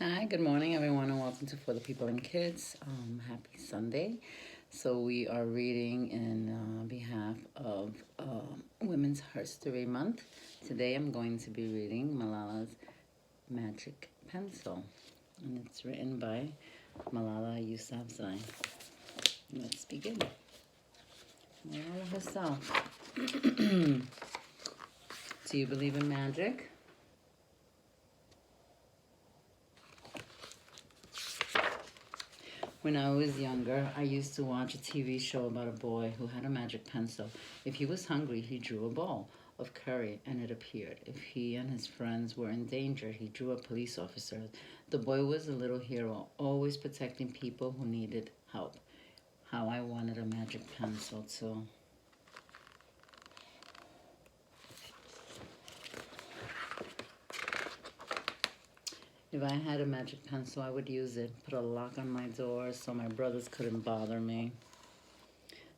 Hi, good morning, everyone, and welcome to For the People and Kids. Happy Sunday. So, we are reading in behalf of Women's Herstory Month. Today, I'm going to be reading Malala's Magic Pencil, and it's written by Malala Yousafzai. Let's begin. Malala herself. Do you believe in magic? When I was younger, I used to watch a TV show about a boy who had a magic pencil. If he was hungry, he drew a ball of curry and it appeared. If he and his friends were in danger, he drew a police officer. The boy was a little hero, always protecting people who needed help. How I wanted a magic pencil too. If I had a magic pencil, I would use it. Put a lock on my door so my brothers couldn't bother me.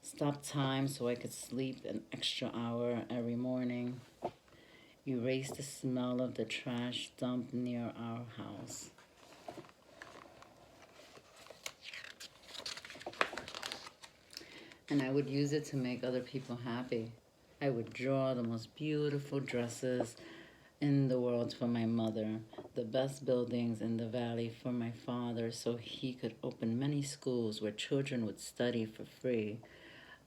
Stop time so I could sleep an extra hour every morning. Erase the smell of the trash dump near our house. And I would use it to make other people happy. I would draw the most beautiful dresses in the world for my mother, the best buildings in the valley for my father so he could open many schools where children would study for free.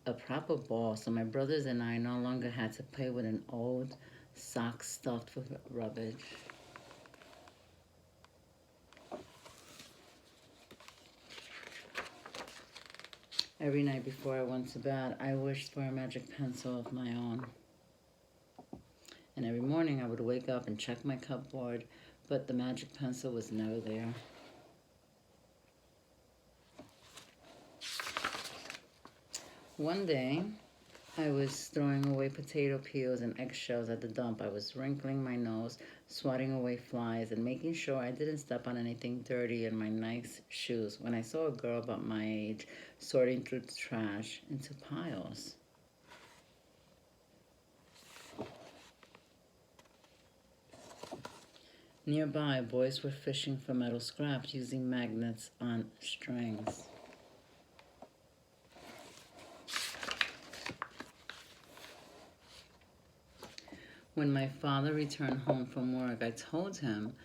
A proper ball so my brothers and I no longer had to play with an old sock stuffed with rubbish. Every night before I went to bed, I wished for a magic pencil of my own. And every morning I would wake up and check my cupboard, but the magic pencil was never there. One day, I was throwing away potato peels and eggshells at the dump. I was wrinkling my nose, swatting away flies, and making sure I didn't step on anything dirty in my nice shoes when I saw a girl about my age sorting through the trash into piles. Nearby, boys were fishing for metal scraps using magnets on strings. When my father returned home from work, I told him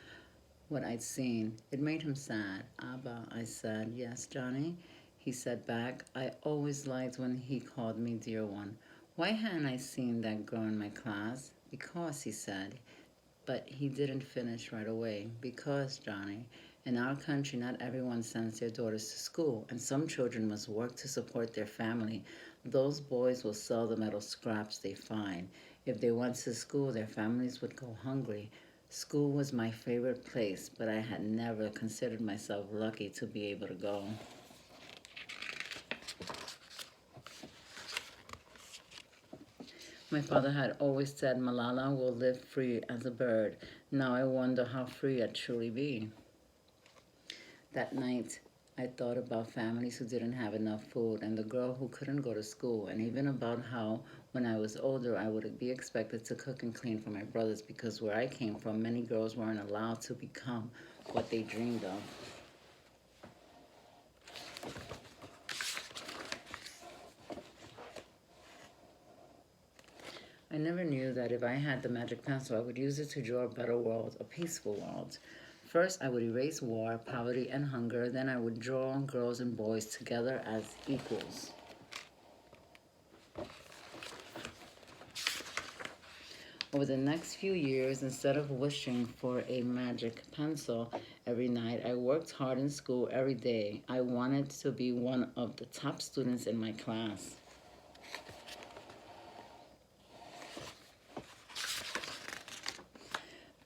what I'd seen. It made him sad. Abba, I said. Yes, Johnny? He said back, I always liked when he called me dear one. Why hadn't I seen that girl in my class? Because, he said. But he didn't finish right away. Because, Johnny, in our country, not everyone sends their daughters to school, and some children must work to support their family. Those boys will sell the metal scraps they find. If they went to school, their families would go hungry. School was my favorite place, but I had never considered myself lucky to be able to go. My father had always said Malala will live free as a bird. Now I wonder how free I'd truly be. That night, I thought about families who didn't have enough food and the girl who couldn't go to school, and even about how when I was older I would be expected to cook and clean for my brothers because where I came from, many girls weren't allowed to become what they dreamed of. I never knew that if I had the magic pencil, I would use it to draw a better world, a peaceful world. First, I would erase war, poverty, and hunger. Then I would draw girls and boys together as equals. Over the next few years, instead of wishing for a magic pencil every night, I worked hard in school every day. I wanted to be one of the top students in my class.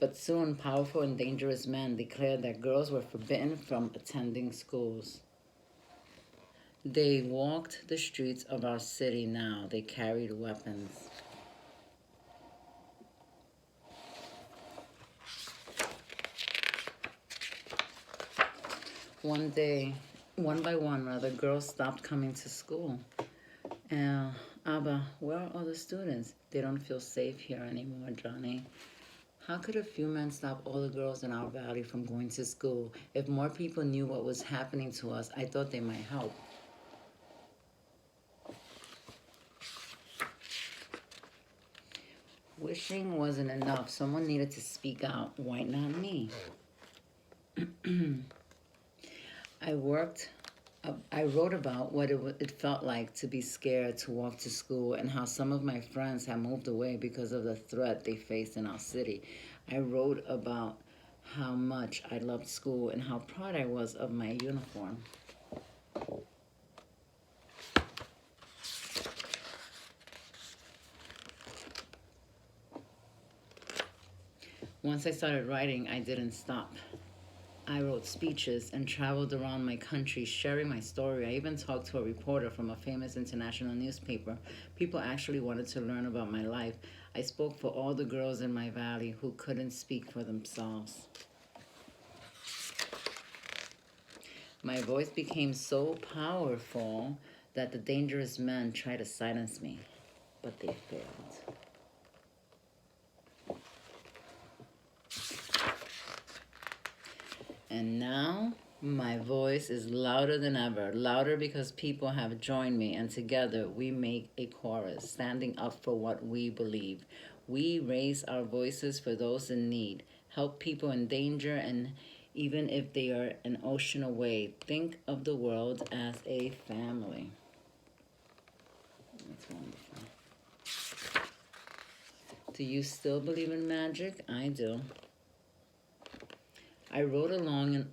But soon, powerful and dangerous men declared that girls were forbidden from attending schools. They walked the streets of our city now. They carried weapons. One day, one by one, girls stopped coming to school. Abba, where are all the students? They don't feel safe here anymore, Johnny. How could a few men stop all the girls in our valley from going to school? If more people knew what was happening to us, I thought they might help. Wishing wasn't enough. Someone needed to speak out. Why not me? I wrote about what it felt like to be scared to walk to school and how some of my friends had moved away because of the threat they faced in our city. I wrote about how much I loved school and how proud I was of my uniform. Once I started writing, I didn't stop. I wrote speeches and traveled around my country sharing my story. I even talked to a reporter from a famous international newspaper. People actually wanted to learn about my life. I spoke for all the girls in my valley who couldn't speak for themselves. My voice became so powerful that the dangerous men tried to silence me, but they failed. And now my voice is louder than ever, louder because people have joined me, and together we make a chorus, standing up for what we believe. We raise our voices for those in need, help people in danger, and even if they are an ocean away, think of the world as a family. That's wonderful. Do you still believe in magic? I do. I wrote alone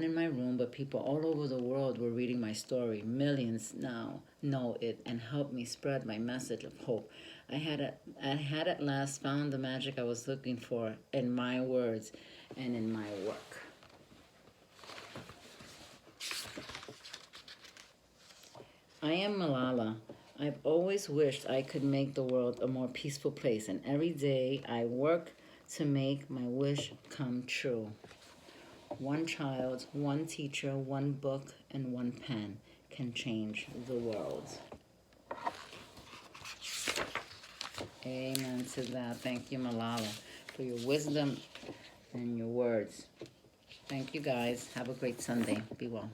in my room, but people all over the world were reading my story. Millions now know it and help me spread my message of hope. I had at last found the magic I was looking for in my words and in my work. I am Malala. I've always wished I could make the world a more peaceful place, and every day I work to make my wish come true. One child, one teacher, one book, and one pen can change the world. Amen to that. Thank you, Malala, for your wisdom and your words. Thank you, guys. Have a great Sunday. Be well.